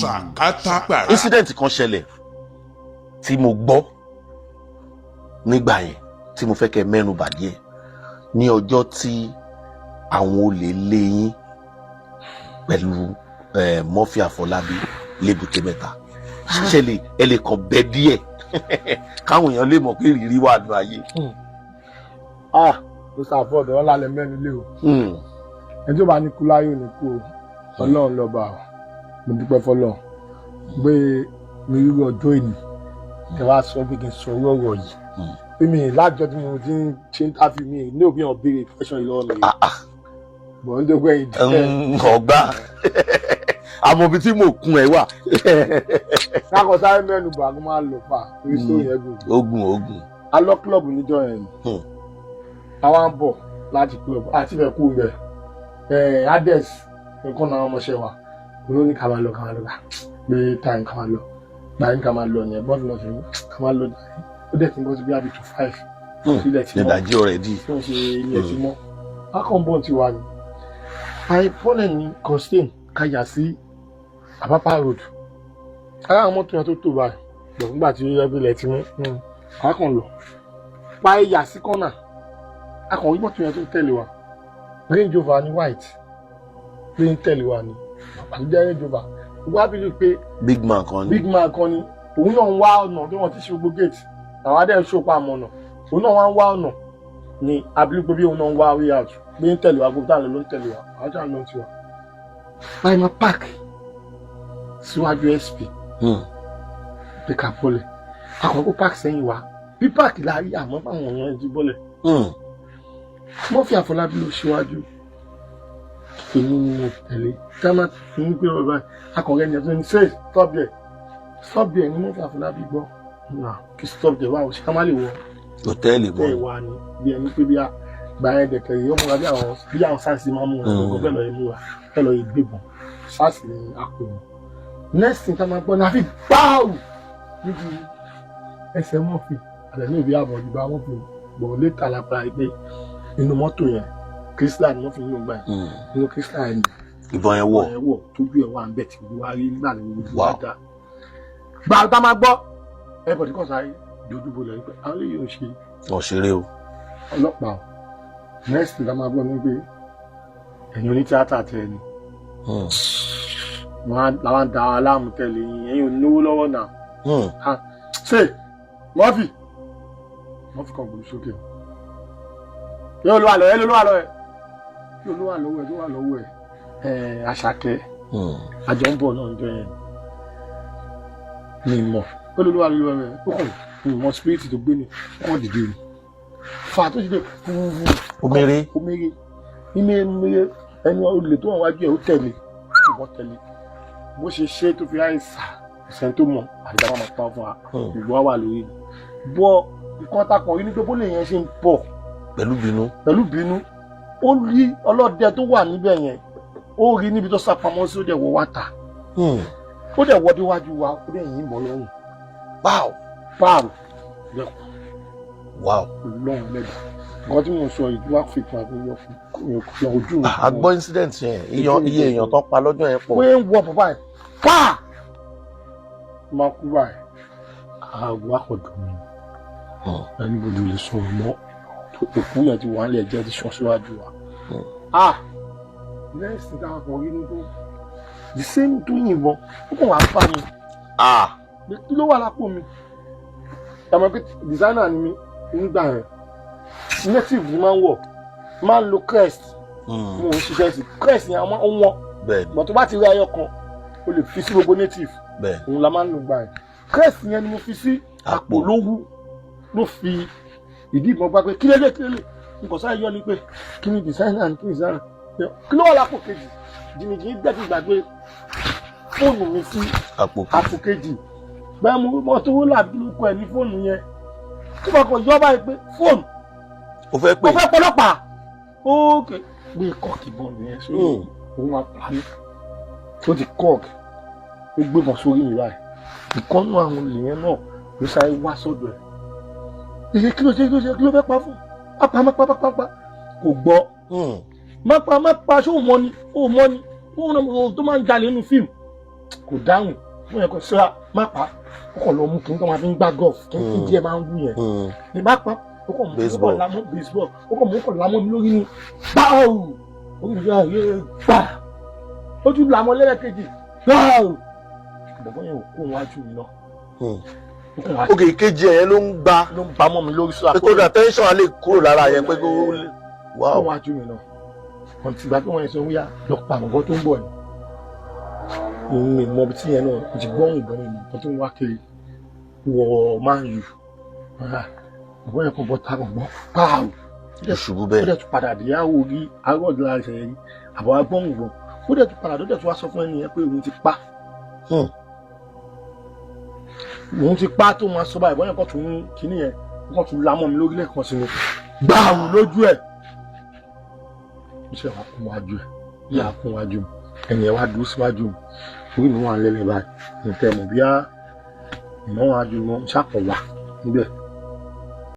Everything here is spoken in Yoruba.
Sàkátà Pàrà. incident kan ṣẹlẹ̀ tí mo gbọ́ nígbà yẹn tí mo fẹ́ kẹ́ mẹ́nu bà díẹ̀ ní ọjọ́ tí àwọn olè lé yín pẹ̀lú Murphy Àfọlábí lébùté mẹ́ta ṣẹlẹ̀ ẹ lè kàn bẹ́ díẹ̀ káwọn èèyàn lè mọ̀ pé ìrírí wà ní ayé. ló ṣàfọ̀dọ̀ wọn lálẹ́ mẹ́nu lé o ẹni tó bá ní kú láyé ò ní kú o Ọlọ́run lọ́ba o mo dúpẹ́ fọlọ́run gbé mi rí ọjọ́ ìní ẹ wá sọ pé kí n sọ ọ̀rọ̀ yìí pé mi lájọ tí mo ti ń ṣe ń tàfi mi ní òbí hàn béèrè question yìí lọ́wọ́ mi bọ̀ ń dógbẹ́ yìí ọgbà àmọ́ ibi tí mo kún ẹ wà. káàkó sáré mẹ́nu bà kó máa lò pa torí sóyún ẹ̀gùn. ogun. a lọ kílọ̀bù níjọ́ yẹn ni àwa ń bọ̀ láti kílọ̀bù àti ìfẹ́ kú rẹ̀ Hades nǹkan náà ọmọọṣẹ́ wa ló ní ká máa lọ pé táyì ká máa lọ táyì ká máa lọ yẹn bọ́ọ̀lù náà ṣe ká máa lọ ó dẹ̀ ti ń bọ́ sí bí i 5 ilẹ̀ tí mọ́ ìdájí ọ̀rẹ́ dì. tó ń ṣe ilẹ̀ tí mọ́ akọ̀ǹbọ̀n ti wà ní. àìfọ́nẹ̀ ní constain kájà sí Àpápá road ara àwọn mọ́tò yẹn tó tó báyìí lọ nígbà tí ẹgbẹ́ ilẹ̀ ti mú akọ̀ lọ pa ẹ̀yà sí kọ́nà akọ̀ orí mọ́tò yẹn tó tẹ̀lé wa Range Rover ní white ló ń tẹ̀lé wa ní àbújá Range Rover wá bí ló pé big man kan ni òun náà ń wá ọ̀nà tí wọ́n ti ṣe gbogbo gate àwọn adé ń ṣòpá àmọ́ ọ̀nà òun náà wá ń wá ọ̀nà ní abúlé pé bí òun náà ń wá way out ló ń tẹ̀lé wa gbogbo táwọn ló ń tẹ̀lé wa àwọn táwọn ló ń tiwa. báyìí máa park síwájú SP pé ká bọ́lẹ̀ àkọ́kọ́ park sẹ́yìn wa bí park láàrí àmọ́ báwọn èèyàn ti bọ́lẹ̀. Murphy Àfọlábí ló ṣíwájú èmi ni mo tẹ̀lé táwọn ti ń gbé ọ̀rọ̀ báyìí akọ̀rẹ́ ni ẹ̀sìn ṣe stop there ni Murphy Àfọlábí gbọ́ kí stop there wá o ṣe ká má lè wọ hòtẹ́ẹ̀lì mọ́ bẹ́ẹ̀ wá ni bí ẹni pé bí gba ẹ̀ dẹ̀kẹ̀ yìí ó múra bí àwọn sáàsì máa mú wọn bẹ́ẹ̀ lọ yìí múra bẹ́ẹ̀ lọ yìí gbébọn sáàsì ni àpò wọn next thing tá máa gbọ́ ní àfi báwù níbi ẹsẹ̀ Murphy àtẹ̀lé ìbí àbọ̀ ìgbà Murphy bọ̀ létà lápá ẹgbẹ́ inú mọ́tò yẹn Chrysler ni wọ́n fi ń lò gbà yẹn inú Chrysler yẹn ìbọn yẹn wọ̀ tójú ẹ̀ wà ń bẹ̀ tí wọ́n á rí nígbà tí wọ́n wá dá gbà tá máa gbọ́ ẹ̀bọ̀ tí kò sáré dojúbo lẹ́yìn pé àwọn lè yóò ṣe ọ̀ṣeré o ọlọ́pàá next thing tá máa gbọ́ ní pé ẹ̀yin oní tíátà tẹ ẹni làwọn da aláàmú tẹ̀lé ẹ̀yin ò náwó lọ́wọ́ náà ṣe Murphy kan gbòòrò sókè yóò ló wà lọ́wọ́ ẹ̀ yóò ló wà lọ́wọ́ ẹ̀ Àṣàkẹ́ àjọ ń bọ̀ náà ń jọ yẹn ní ìmọ̀ ó ló wà lọ́wọ́ ẹ̀ ó kàn ní ìmọ̀ spirit tó gbé ní kàn dìde ni fa tó ti dé omere ẹni olè tó wà wájú ẹ̀ ó tẹ̀lé ìwọ́n tẹ̀lé bó ṣe ṣe tó fi ráyè sà ìṣẹ́ tó mọ̀ àdìgbà máa pa fún wa ìgbọ́ wà lórí bọ́ ìkan takàn rí ní pé bólè yẹn ṣe ń pọ̀ pẹ̀lú bínú ó rí ọlọ́dẹ tó wà níbẹ̀ yẹn ó rí níbi tó sápamọ́ sí ó dẹ̀ wọ wáta ó dẹ̀ wọ déwájú wa ó dẹ̀ yìn bọ́ lọ́rùn báwo lọ́rùn lẹ́dà nǹkan tí mo sọ yìí wá fi fún àbúrò fún ojú mi. a gbọ́ incident yẹn iye èèyàn tó pa lọ́jọ́ yẹn pọ̀. pé ń wọ bàbá ẹ̀ káà máa kú báyìí àgọ́ àkọ́dọ̀ mi ẹni bójú lè sọ̀rọ̀ mọ́ òkú yẹn ti wà ń lẹ̀ jẹ́ ti sọ síwájú wa. next thing táwọn kan rí ní tó the same tó yìnbọn ó kàn wá bá mi kí ló wà lápò mi àmọ́ pé designer ni mi nígbà yẹn native ni máa ń wọ̀ máa ń lo crest mo ń ṣiṣẹ́ sí crest yẹn àwọn ọ̀wọ́n bọ̀ tó bá ti rí ayọ̀ kan o lè fi sí gbogbo native òun la máa ń lo gbà yẹn crest yẹn ni mo fi sí àpò ló fi ìdí ìbọn gbá pé kílélẹ̀ nǹkan sáà yọ ni pé kí ni designer ni kí ni designer kí ló wà lápò kejì jìnnìjìnnì gbẹ́dì gbàgbé fóònù mi sí àpò kejì bẹ́ẹ̀ mo mọ tó wọ́n làbí lóko ẹ̀ ní fóònù yẹn kí wọ́n kàn yọ báyìí pé fóònù o fẹ́ pọlọ́pàá ókè gbé kọ́ọ̀kì bọ́ọ̀lù yẹn sórí òun máa parí ó ti kọ́ọ̀kì ó gbé bọ̀ sórí mi báyìí ìkọ́nú àwọn olè yẹn náà ló sáré wá sọ́dọ̀ ẹ̀ èyí kí ló fẹ́ pa fún pápá kò gbọ́ má pa ṣé òun mọ́ ni òun tó máa ń jalè nínú fíìmù kò dáhùn wọ́n yẹ kó síra má pa ó kàn lọ mú kí n tó máa fi ń gbá golf kí n díẹ̀ máa ń wú yẹn ní bá pa ó kàn mú ó kàn lámọ́ baseball ó kàn mú ó kàn lámọ́ mi lórí ni báwò ó kàn yára yé gbà ó tún lámọ́ lẹ́lẹ́kejì báwò bọ̀bọ̀ yẹn ò kó wájú mi náà. ok ìkejì ẹ̀yẹn ló ń gbá mọ́ mi lórí sọ́ra pé kó dà tẹ́ńsán alẹ́ kúrò lára yẹn pé kó wá wájú mi náà wọ́n ti gbà pé wọ́n yẹn sọ wíyá lọ pa àmọ́gọ́ tó ń bọ̀ ni mi mọ ibi tí yẹn náà mo ti gbọ́ ìbọn mi nǹkan tó ń wá kiri wọ máa ń yù ìbọn yẹn kàn bọ́ ta gbọ̀ngbọ́n pààrọ̀ ìṣubú bẹ́ẹ̀ ó dẹ̀ tún padà dé yàwó rí arọ́ọ̀dù lára ṣẹ̀yẹ rí àbọ̀ agbọ́n ìbọn ó dẹ̀ tún padà ó dẹ̀ tún wá sọ fún ẹni yẹn pé òun ti pa òun ti pa tó máa sọ báyìí ìbọn yẹn kàn tún kíní yẹn kàn tún lámọ́ mi lórí lẹ́ẹ̀kan sí ni gbààrù lójú ẹ̀ iṣẹ́ wa kún wájú ẹ̀ yà kún wájú mi ẹni ẹ wá dúró síwájú mi orí mi wà lẹ́lẹ̀ báyìí nǹkan ẹ̀ mọ̀ bí i ìmọ̀ wájú mi ṣàpọ̀ wà níbẹ̀.